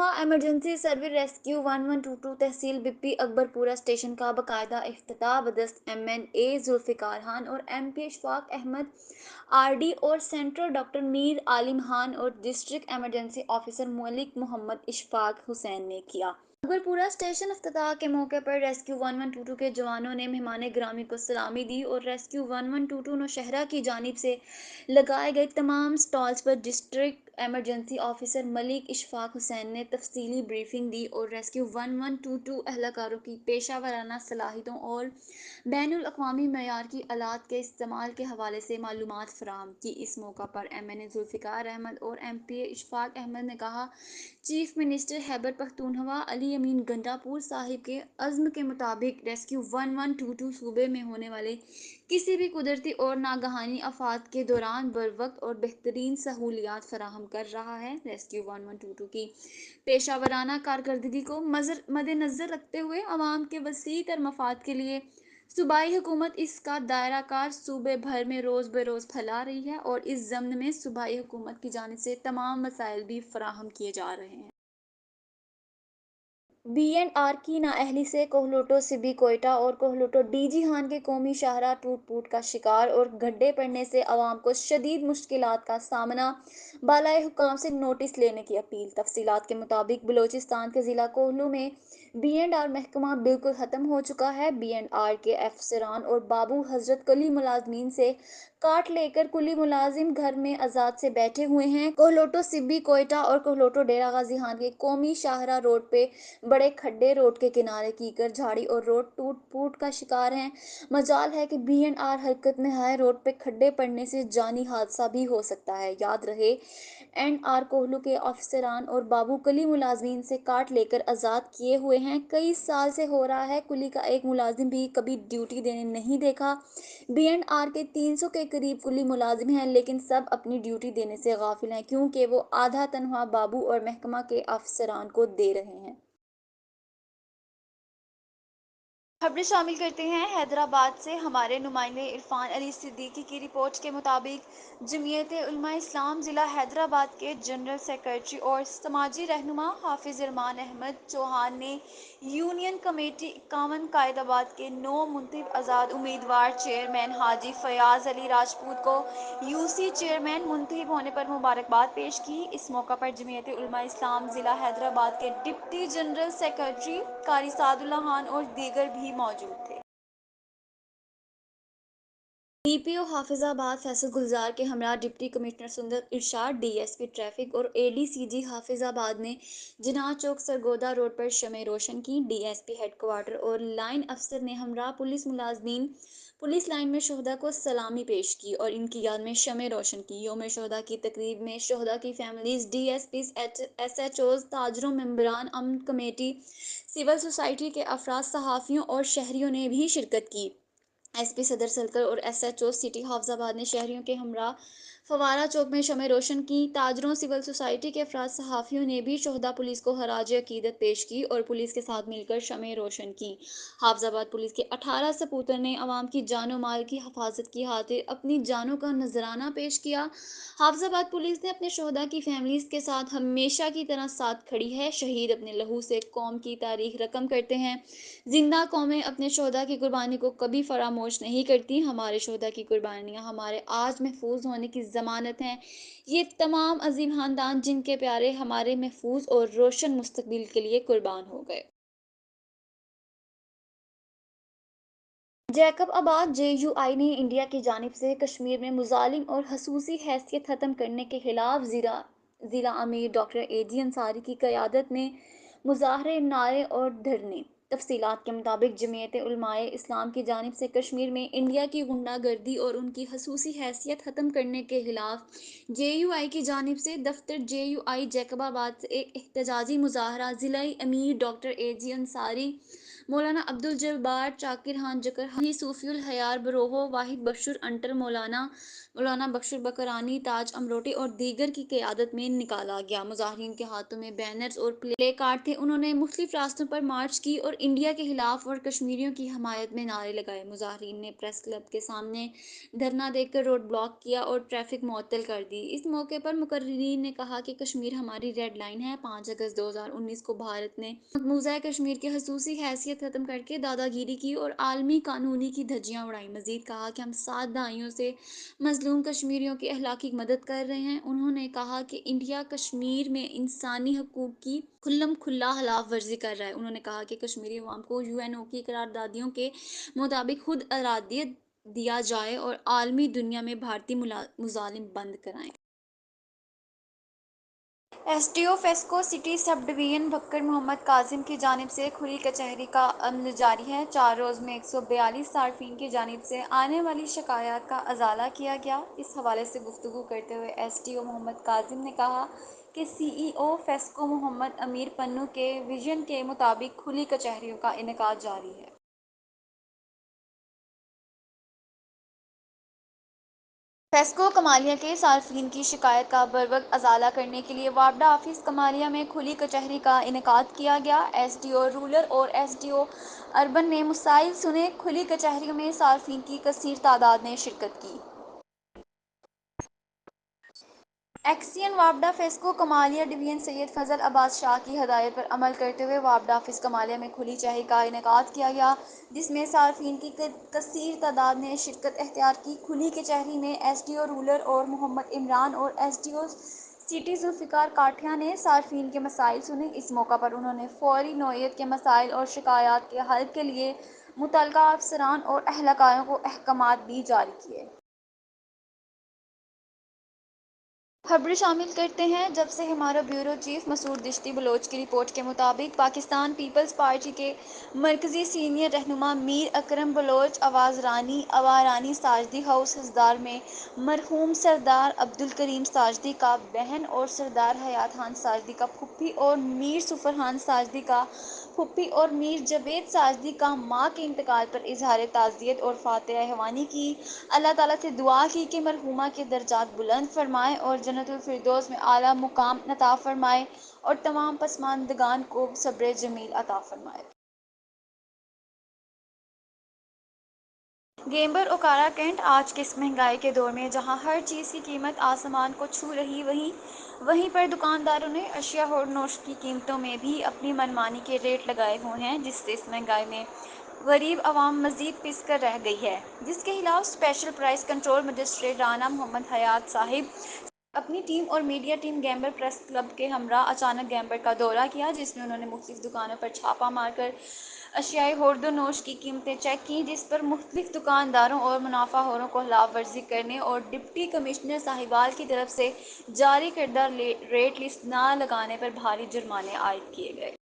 हुआ emergency service rescue 1122 तहसील बिप्पी अकबरपुरा स्टेशन का बाकायदा इफ्तिताह बदस्त MNA जुल्फिकार खान और MP इशफाक अहमद RD और सेंट्रल डॉक्टर मीर आलिम खान और district emergency officer Malik Muhammad Ishfaq Hussain ने किया। अकबरपुरा स्टेशन इफ्तिताह के मौके पर रेस्क्यू 1122 के जवानों ने मेहमान गिरामी को सलामी दी और रेस्क्यू 1122 नौशहरा की जानिब से लगाए गए तमाम स्टॉल्स पर district emergency officer Malik Ishfaq Hussain ने तफसीली ब्रीफिंग दी और रेस्क्यू 1122 एहलकारों की पेशा वराना सलाहियतों और बैनुल अक़वामी मयार की आलात के इस्तेमाल के हवाले से मालूमात फराहम की। इस मौका पर MNA जुल्फिकार अहमद और MP इशफाक अहमद ने कहा, चीफ मिनिस्टर खैबर पख्तूनख्वा अली अमीन गंडापुर साहिब के अज़्म के मुताबिक रेस्क्यू 1122 सूबे में होने वाले किसी भी कुदरती और नागहानी आफात के दौरान बरवक्त और बेहतरीन सहूलियात फराहम कर रहा है। रेस्क्यू 1122 की पेशा वराना कारकर्दगी को मद्देनज़र रखते हुए अवाम के वसी तर मफाद के लिए सूबाई हुकूमत इसका दायरा कार सूबे भर में रोज़ बरोज़ फैला रही है और इस ज़म्न में सूबाई हुकूमत की जानिब से तमाम वसाइल भी फराहम किए जा रहे हैं। B&R की नाअहली से कोहलोटो सिबी कोयटा और कोहलोटो DG खान के कौमी शाहरा टूट फूट का शिकार और गड्ढे पड़ने से अवाम को शदीद मुश्किलात का सामना, बालाए हुकाम से नोटिस लेने की अपील। तफसीलात के मुताबिक बलोचिस्तान के ज़िला कोहलू में B&R महकमा बिल्कुल ख़त्म हो चुका है। B&R के अफसरान और बाबू हजरत कुली मुलाजमीन से काट लेकर कुली मुलाजिम घर में आज़ाद से बैठे हुए हैं। कोहलोटो सिब्बी कोयटा और कोहलोटो डेरा गाजी खान के कौमी शाहरा रोड पे बड़े खड्डे रोड के किनारे कीकर झाड़ी और रोड टूट फूट का शिकार हैं। मजाल है कि B&R हरकत में है, रोड पे खड्डे पड़ने से जानी हादसा भी हो सकता है। याद रहे, NR कोहलू के अफसरान और बाबू कुली मुलाजमीन से काट लेकर आज़ाद किए हुए हैं। कई साल से हो रहा है, कुली का एक मुलाजिम भी कभी ड्यूटी देने नहीं देखा। B&R के 300 के करीब कुली मुलाजिम हैं, लेकिन सब अपनी ड्यूटी देने से गाफिल हैं क्योंकि वो आधा तनख्वाह बाबू और महकमा के अफसरान को दे रहे हैं। खबरें शामिल करते हैं हैदराबाद से। हमारे नुमाइंदे इरफान अली सिद्दीकी की रिपोर्ट के मुताबिक जमीयत उलमा इस्लाम ज़िला हैदराबाद के जनरल सेक्रेटरी और समाजी रहनुमा हाफिज इरमान अहमद चौहान ने यूनियन कमेटी 51 कायदाबाद के 9 मुंतखब आज़ाद उम्मीदवार चेयरमैन हाजी फयाज अली राजपूत को UC चेयरमैन मुंतखब होने पर मुबारकबाद पेश की। इस मौका पर जमीयत उलमा इस्लाम ज़िला हैदराबाद के डिप्टी जनरल सेक्रेटरी कारी सादुल्ला खान और दीगर भी मौजूद थे। DPO हाफिजाबाद फैसल गुलजार के हमरा डिप्टी कमिश्नर सुंदर इरशाद, DSP ट्रैफिक और ADCG हाफिजाबाद ने जिनाह चौक सरगोदा रोड पर शमे रोशन की। DSP हेडक्वार्टर और लाइन अफसर ने हमरा पुलिस मुलाजमीन पुलिस लाइन में शोहदा को सलामी पेश की और इनकी याद में शमे रोशन की। यौम शोहदा की तकरीब में शोहदा की फैमिलीज, DSPs, SHOs, ताजरों, मेंबरान अमन कमेटी, सिविल सोसाइटी के अफराद, सहाफ़ियों और शहरियों ने भी शिरकत की। SP सदर सर्कल और SHO सिटी हाफिजाबाद ने शहरियों के हमरा फवारा चौक में शमे रोशन की। ताजरों, सिविल सोसाइटी के अफराद, सहाफ़ियों ने भी शोहदा पुलिस को खराज अकीदत पेश की और पुलिस के साथ मिलकर शमे रोशन की। हाफिजाबाद पुलिस के 18 सपूतर ने अवाम की जानो माल की हिफाजत की खातिर अपनी जानों का नजराना पेश किया। हाफिजाबाद पुलिस ने अपने शोहदा की फैमिलीज के साथ हमेशा की तरह साथ खड़ी है। शहीद अपने लहू से कौम की तारीख रकम करते हैं। जिंदा कौमें अपने शोहदा की कुर्बानी को कभी फरामोश नहीं करती। हमारे शोहदा की कुर्बानियाँ हमारे आज महफूज होने की ज़मानत हैं। ये तमाम अजीम खानदान जिनके प्यारे हमारे महफूज और रोशन मुस्तकबिल के लिए कुर्बान हो गए। जैकब आबाद JUI ने इंडिया की जानिब से कश्मीर में मुजालिम और खसूसी हैसियत ख़त्म करने के खिलाफ ज़िला अमीर डॉक्टर AG अंसारी की क़यादत में मुजाहरे, नारे और धरने। तफसीलात के मुताबिक जमीयत उलमाए इस्लाम की जानिब से कश्मीर में इंडिया की गुंडागर्दी और उनकी खसूसी हैसियत ख़त्म करने के खिलाफ JUI की जानिब से दफ्तर JUI जैकबाबाद से एक एहतजाजी मुजाहरा ज़िला अमीर डॉक्टर AG अंसारी مولانا عبدالجبار چاکر خان جکر، حاجی صوفی الحیار بروہو، واحد بشر انٹر، مولانا بشر بکرانی، تاج امروٹی اور دیگر کی قیادت میں نکالا گیا۔ مظاہرین کے ہاتھوں میں بینرز اور پلے کارڈ تھے۔ انہوں نے مختلف راستوں پر مارچ کی اور انڈیا کے خلاف اور کشمیریوں کی حمایت میں نعرے لگائے۔ مظاہرین نے پریس کلب کے سامنے دھرنا دے کر روڈ بلاک کیا اور ٹریفک معطل کر دی۔ اس موقع پر مقررین نے کہا کہ کشمیر ہماری ریڈ لائن ہے۔ 5 اگست 2019 کو بھارت نے مقبوضہ کشمیر کی خصوصی حیثیت ختم کرکے دادا گیری کی اور عالمی قانونی کی دھجیاں اڑائیں۔ مزید کہا کہ ہم 7 دہائیوں سے مظلوم کشمیریوں کی اخلاقی مدد کر رہے ہیں۔ انہوں نے کہا کہ انڈیا کشمیر میں انسانی حقوق کی کھلم کھلا خلاف ورزی کر رہا ہے۔ انہوں نے کہا کہ کشمیری عوام کو UN کی قراردادوں کے مطابق خود ارادیت دیا جائے اور عالمی دنیا میں بھارتی مظالم بند کرائیں۔ S D O FESCO city subdivision Bhakkar Muhammad Kazim کی جانب سے کھلی کچہری کا عمل جاری ہے۔ 4 روز میں 142 صارفین کی جانب سے آنے والی شکایات کا ازالہ کیا گیا۔ اس حوالے سے گفتگو کرتے ہوئے ایس ڈی او محمد کاظم نے کہا کہ سی ای او فیسکو محمد امیر پنو کے وژن کے مطابق کھلی کچہریوں کا انعقاد جاری ہے۔ فیسکو کمالیہ کے صارفین کی شکایت کا بروقت ازالہ کرنے کے لیے وابڈہ آفس کمالیہ میں کھلی کچہری کا انعقاد کیا گیا۔ ایس ڈی او رورل اور ایس ڈی او اربن نے مسائل سنے۔ کھلی کچہریوں میں صارفین کی کثیر تعداد نے شرکت کی۔ ایکسین وابڈہ فیسکو کمالیہ ڈویژن سید فضل عباس شاہ کی ہدایت پر عمل کرتے ہوئے وابڈہ آفس کمالیہ میں کھلی کچہری کا انعقاد کیا گیا، جس میں صارفین کی کثیر تعداد نے شرکت اختیار کی۔ کھلی کچہری میں ایس ڈی او رورل اور محمد عمران اور S D O city Zulfiqar Kathia نے صارفین کے مسائل سنے۔ اس موقع پر انہوں نے فوری نوعیت کے مسائل اور شکایات کے حل کے لیے متعلقہ افسران اور اہلکاروں کو احکامات بھی جاری کیے۔ خبریں شامل کرتے ہیں۔ جب سے ہمارا بیورو چیف مسعود دشتی بلوچ کی رپورٹ کے مطابق پاکستان پیپلز پارٹی کے مرکزی سینئر رہنما میر اکرم بلوچ آوارانی ساجدی ہاؤس ہزدار میں مرحوم سردار عبدالکریم ساجدی کا بہن اور سردار حیات خان ساجدی کا پھوپھی اور میر سفر خان ساجدی کا پھوپھی اور میر جاوید ساجدی کا ماں کے انتقال پر اظہار تعزیت اور فاتحہ خوانی کی۔ اللہ تعالیٰ سے دعا کی کہ مرحومہ کے درجات بلند فرمائے اور جنت الفردوس میں اعلیٰ مقام عطا فرمائے اور تمام پسماندگان کو صبر جمیل عطا فرمائے۔ گیمبر اوکارا کینٹ آج کے اس مہنگائی کے دور میں جہاں ہر چیز کی قیمت آسمان کو چھو رہی وہیں پر دکانداروں نے اشیاء اور نوش کی قیمتوں میں بھی اپنی من مانی کے ریٹ لگائے ہوئے ہیں، جس سے اس مہنگائی میں غریب عوام مزید پس کر رہ گئی ہے، جس کے خلاف special price control magistrate Rana Muhammad Hayat صاحب اپنی ٹیم اور میڈیا ٹیم گیمبر پریس کلب کے ہمراہ اچانک گیمبر کا دورہ کیا، جس میں انہوں نے مختلف دکانوں پر چھاپہ مار کر اشیائے خورد و نوش کی قیمتیں چیک کیں، جس پر مختلف دکانداروں اور منافع خوروں کو خلاف ورزی کرنے اور ڈپٹی کمشنر ساہیوال کی طرف سے جاری کردہ ریٹ لسٹ نہ لگانے پر بھاری جرمانے عائد کیے گئے۔